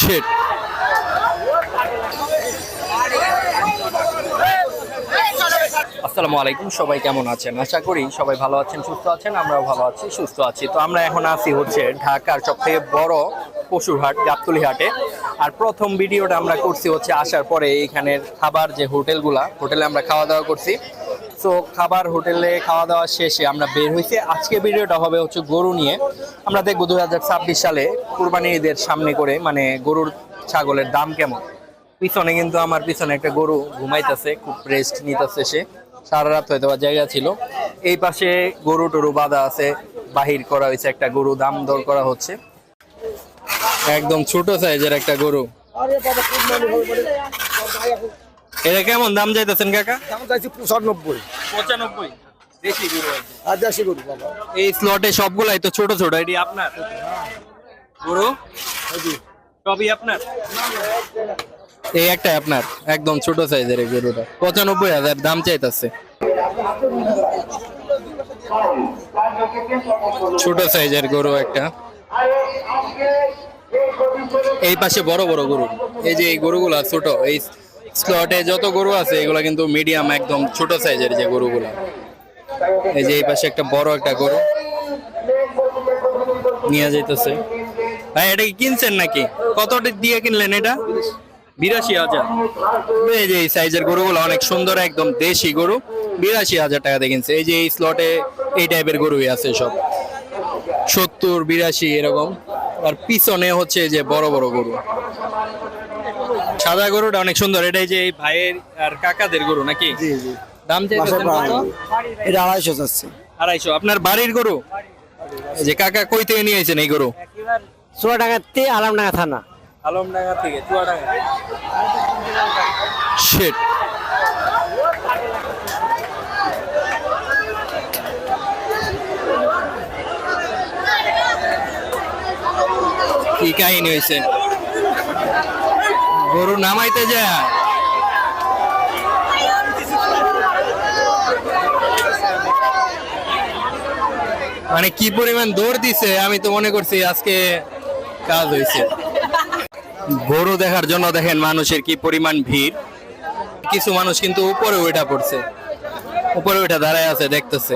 Sheet. আসসালামু আলাইকুম, সবাই কেমন আছেন? আশা করি সবাই ভালো আছেন, সুস্থ আছেন। আমরাও ভালো আছি, সুস্থ আছি। তো আমরা এখন আছি হচ্ছে ঢাকার সবথেকে বড় পশুর হাট, গাবতলী হাটে। আর প্রথম ভিডিওটা আমরা করছি হচ্ছে আসার পরে এইখানের খাবার যে হোটেলে আমরা খাওয়া দাওয়া করছি। তো হোটেলে খাওয়া দাওয়া শেষে আমরা বের হয়েছি। আজকে ভিডিওটা হবে হচ্ছে গরু নিয়ে। আমরা দেখবো 2026 সালে কুরবানি ঈদের সামনে করে মানে গরুর ছাগলের দাম কেমন। পিছনে কিন্তু আমার পিছনে একটা গরু ঘুমাইতেছে, খুব রেস্ট নিতেছে। সে সারা রাত হয়তো জায়গা ছিল। এই পাশে গরু টরু বাঁধা আছে, বাহির করা হয়েছে একটা গরু, দাম দর করা হচ্ছে। একদম ছোট সাইজের একটা গরু। এটা কেমন দাম চাইতেছেন কাকা? দাম চাইছি 95। 95 দেশি গরু আছে। আর দেশি গরু বাবা। এই স্লটে সবগুলাই তো ছোট ছোট। এটি আপনার গরু? সবই আপনার? এই একটা আপনার, একদম ছোট সাইজের এই গরুটা। 95,000 দাম চাইতেছে। ছোট সাইজের গরু একটা। এই পাশে বড় বড় গরু। এই যে এই গরুগুলা ছোট, এই স্লটে যত গরু আছে এগুলা কিন্তু মিডিয়াম, একদম ছোট সাইজের যে গরুগুলা। এই যে এই পাশে একটা বড় একটা গরু নিয়ে যাইতেছে। ভাই এটা কি কিনছেন নাকি? কত দিয়ে কিনলেন এটা? 82,000। এই যে এই সাইজের গরুগুলো অনেক সুন্দর, একদম দেশি গরু। 82,000 টাকা দিয়ে কিনছে। এই যে এই স্লটে এই টাইপের গরুই আছে সব, 70, 82 এরকম। আর পিছনে হচ্ছে যে বড় বড় গরু। সাদা গরুটা অনেক সুন্দর। এটাই যে এই ভাইয়ের আর কাকাদের গরু নাকি? জি জি। দাম চাইতেছেন কত? এটা 250 যাচ্ছে। 250। আপনার বাড়ির গরু? এই যে কাকা কই থেকে নিয়ে আইছেন এই গরু? চুয়াডাঙ্গাতে আলমডাঙ্গা থানা। আলমডাঙ্গা থেকে চুয়াডাঙ্গা। শিট। কি কাহিনী হয়েছে? গরু নামাইতে যায় মানে কি পরিমাণ দৌড় দিছে, আমি তো মনে করছি আজকে কাজ হয়েছে। গরু দেখার জন্য দেখেন মানুষের কি পরিমাণ ভিড়। কিছু মানুষ কিন্তু উপরে উঠা পড়ছে, উপরে উঠা দাঁড়ায় আছে, দেখতেছে।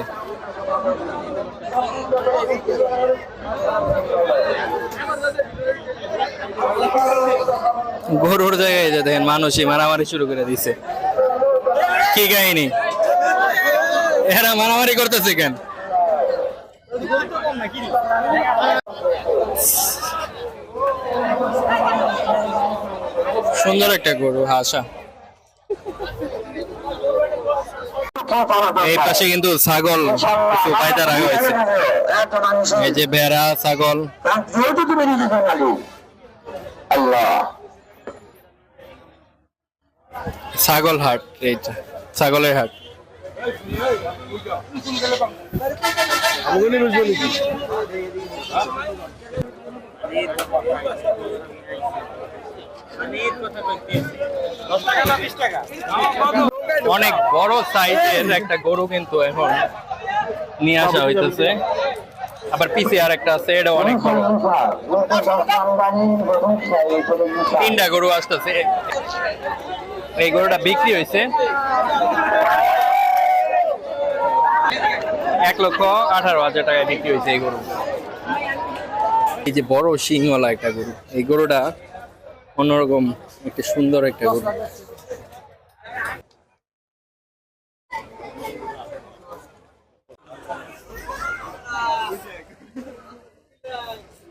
গরুর জায়গায় যে দেখেন মানুষই মারামারি শুরু করে দিছে। কি কাহিনী? এরা মারামারি করতেছে কেন? সুন্দর একটা গরু, হাসা। এই পাশে কিন্তু ছাগল কিছু পায়তা রাখা হয়েছে। এই যে ভেড়া, ছাগল। ছাগল হাট, এইটা ছাগলের হাট। অনেক বড় সাইজের একটা গরু কিন্তু এখন নিয়ে আসা হইতেছে। আবার পিছে আর একটা আছে, এটা অনেক বড়। 3টা গরু আসতেছে। এই গরুটা বিক্রি হয়েছে 1,18,000 টাকায় বিক্রি হয়েছে এই গরু। এই যে বড় শিংওয়ালা একটা গরু, এই গরুটা অন্যরকম একটা সুন্দর একটা গরু।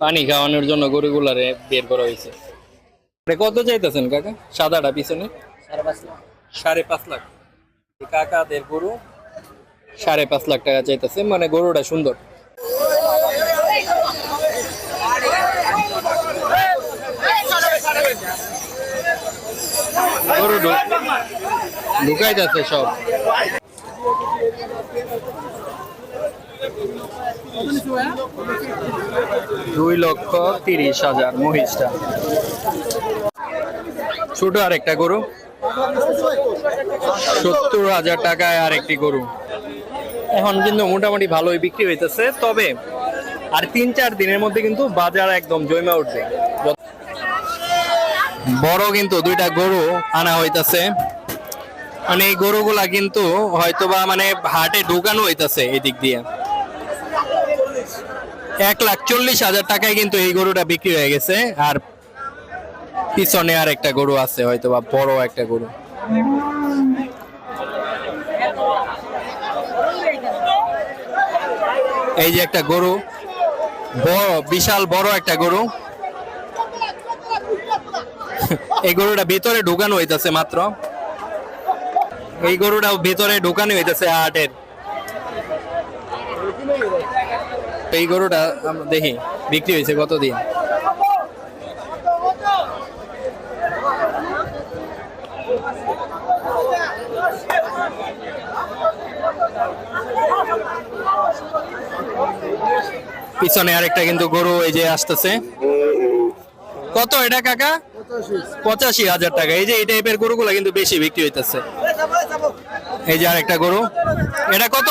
পানি খাওয়ানোর জন্য গরুগুলারে বের করা হয়েছে। কত চাইতেছেন কাকা সাদাটা পিছনে? 5.5 লাখ। কাকাদের গরু 5.5 লাখ টাকা চাইতেছে, মানে গরুটা সুন্দর। গরু ঢুকাইতেছে সব। 2,30,000 মহিষটা। ছোট আরেকটা গরু 70,000 টাকায় আরেকটি গরু। এখন কিন্তু মোটামুটি ভালোই বিক্রি হইতেছে, তবে আর 3-4 দিনের মধ্যে কিন্তু বাজার একদম জমে উঠবে। বড় কিন্তু দুইটা গরু আনা হইতাছে, মানে এই গরুগুলা কিন্তু হয়তোবা মানে হাটে ঢুকানো হইতাছে এদিক দিয়ে। 1,40,000 টাকায় কিন্তু এই গরুটা বিক্রি হয়ে গেছে। আর পিছনে আর একটা গরু আছে, হয়তোবা বড় একটা গরু। এই যে একটা গরু, বড় বিশাল বড় একটা গরু। এই গরুটা ভিতরে ঢুকানো হইতাছে মাত্র, এই গরুটা ভিতরে ঢুকানো হইতাছে হাটের। এই গরুটা আমরা দেখি বিক্রি হয়েছে কত দিয়ে। পিছনে আরেকটা কিন্তু গরু এই যে আসতেছে। কত এটা কাকা? 85,000 টাকা। এই যে এই টাইপের গরুগুলা কিন্তু বেশি বিক্রি হইতেছে। এই যে আরেকটা গরু, এটা কত?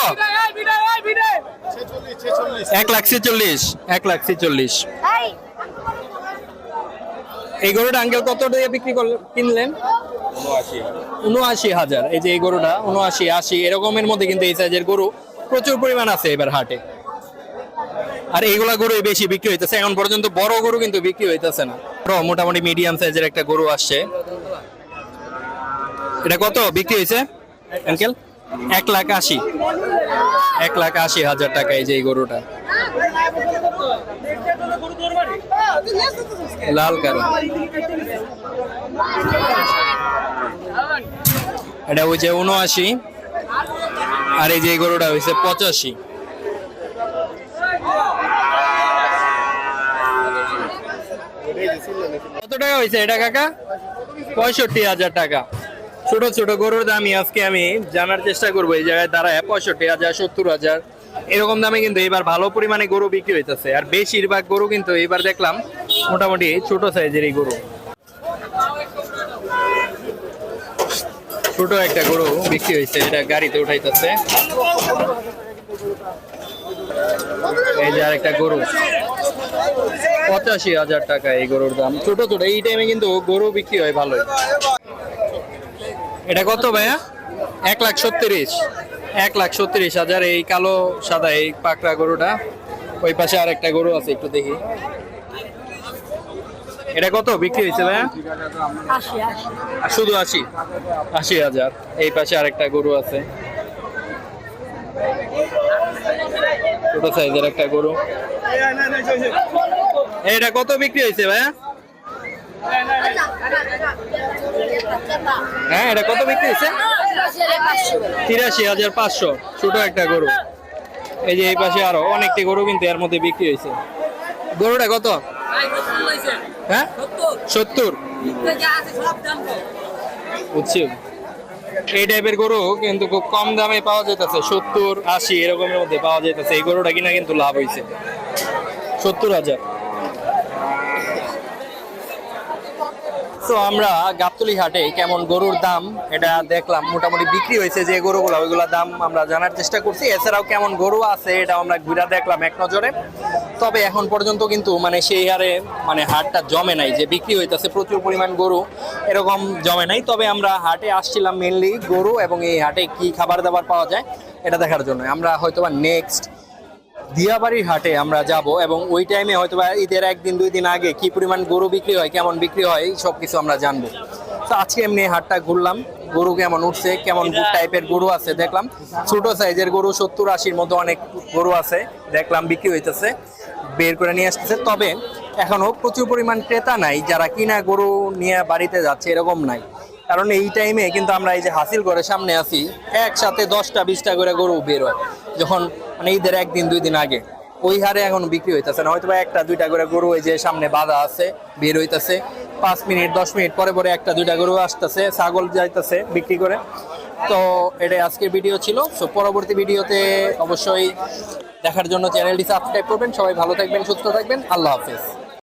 1,46,000। 1,46,000। এই গরুটা আঙ্কেল কত দিয়ে বিক্রি কিনলেন? 79,000। এই যে এই গরুটা 79, 80 এরকমের মধ্যে কিন্তু এই সাইজের গরু প্রচুর পরিমাণ আছে এবার হাটে। আর এইগুলা গরু বেশি বিক্রি হইতেছে এখন পর্যন্ত, বড় গরু কিন্তু বিক্রি হইতেছে না। মোটামুটি মিডিয়াম সাইজের একটা গরু আসছে। এটা কত বিক্রি হয়েছে আঙ্কেল? 1,80,000। 1,80,000 টাকা এই যে এই গরুটা, লাল কালার। এটা হচ্ছে 79। আর এই যে এই গরুটা হয়েছে 85। কত টাকা হয়েছে এটা কাকা? 65,000 টাকা। ছোট ছোট গরুর দামই আজকে আমি জানার চেষ্টা করবো এই জায়গায় দাঁড়ায়। 65,000, 70,000 এরকম দামে কিন্তু এবার ভালো পরিমাণে গরু বিক্রি হইতেছে। আর বেশিরভাগ গরু কিন্তু এবার দেখলাম মোটামুটি ছোট সাইজের এই গরু। ছোট একটা গরু বিক্রি হয়েছে, এটা গাড়িতে উঠাইতেছে। এই যে আরেকটা গরু, 85,000 টাকা এই গরুর দাম। ছোট ছোট এই টাইমে কিন্তু গরু বিক্রি হয় ভালোই। এটা কত ভাইয়া? 1,37,000। 1,37,000 এই কালো সাদা এই পাকড়া গরুটা। ওই পাশে আর একটা গরু আছে, একটু দেখি। এটা কত বিক্রি হয়েছে ভাইয়া? 80। শুধু 80,000। এই পাশে আরেকটা গরু আছে, ছোট সাইজের একটা গরু। এটা কত বিক্রি হয়েছে ভাইয়া? হ্যাঁ, এটা কত বিক্রি হয়েছে? 83,500। ছোট একটা গরু। এই যে এই পাশে আরো অনেকটি গরু কিন্তু এর মধ্যে বিক্রি হয়েছে। গরুটা কত? হ্যাঁ, 70। বুঝছি। এই টাইপের গরু কিন্তু খুব কম দামে পাওয়া যেতেছে, 70, 80 এরকমের মধ্যে পাওয়া যেতেছে। এই গরুটা কিনা কিন্তু লাভ হয়েছে, 70,000। তো আমরা গাবতলী হাটে কেমন গরুর দাম এটা দেখলাম, মোটামুটি বিক্রি হয়েছে যে গরুগুলো ওইগুলোর দাম আমরা জানার চেষ্টা করছি। এছাড়াও কেমন গরু আছে এটা আমরা ঘুরে দেখলাম এক নজরে। তবে এখন পর্যন্ত কিন্তু মানে সেই হারে মানে হাটটা জমে নাই যে বিক্রি হইতেছে প্রচুর পরিমাণ গরু, এরকম জমে নাই। তবে আমরা হাটে আসছিলাম মেনলি গরু এবং এই হাটে কি খাবার দাবার পাওয়া যায় এটা দেখার জন্য। আমরা হয়তোবা নেক্সট দিয়াবাড়ির হাটে আমরা যাব এবং ওই টাইমে হয়তোবা ঈদের 1-2 দিন আগে কি পরিমাণ গরু বিক্রি হয়, কেমন বিক্রি হয় সব কিছু আমরা জানবো। তো আজকে এমনি হাটটা ঘুরলাম, গরু কেমন উঠছে, কেমন টাইপের গরু আছে দেখলাম। ছোট সাইজের গরু 70-80-র মতো অনেক গরু আছে দেখলাম বিক্রি হইতেছে, বের করে নিয়ে আসতেছে। তবে এখনো প্রচুর পরিমাণ ক্রেতা নাই, যারা কিনা গরু নিয়ে বাড়িতে যাচ্ছে এরকম নাই। কারণ এই টাইমে কিন্তু আমরা এই যে হাসিল করে সামনে আছি, একসাথে 10টা-20টা করে গরু বের হয় যখন মানে ঈদের 1-2 দিন আগে। ওই হারে এখন বিক্রি হইতেছে না, হয়তো 1-2টা করে গরু ওই যে সামনে বাঁধা আছে বের হইতেছে। 5 মিনিট 10 মিনিট পরে পরে 1-2টা গরু আসতেছে, ছাগল যাইতেছে বিক্রি করে। তো এটাই আজকের ভিডিও ছিল। সো পরবর্তী ভিডিওতে অবশ্যই দেখার জন্য চ্যানেলটি সাবস্ক্রাইব করবেন। সবাই ভালো থাকবেন, সুস্থ থাকবেন। আল্লাহ হাফেজ।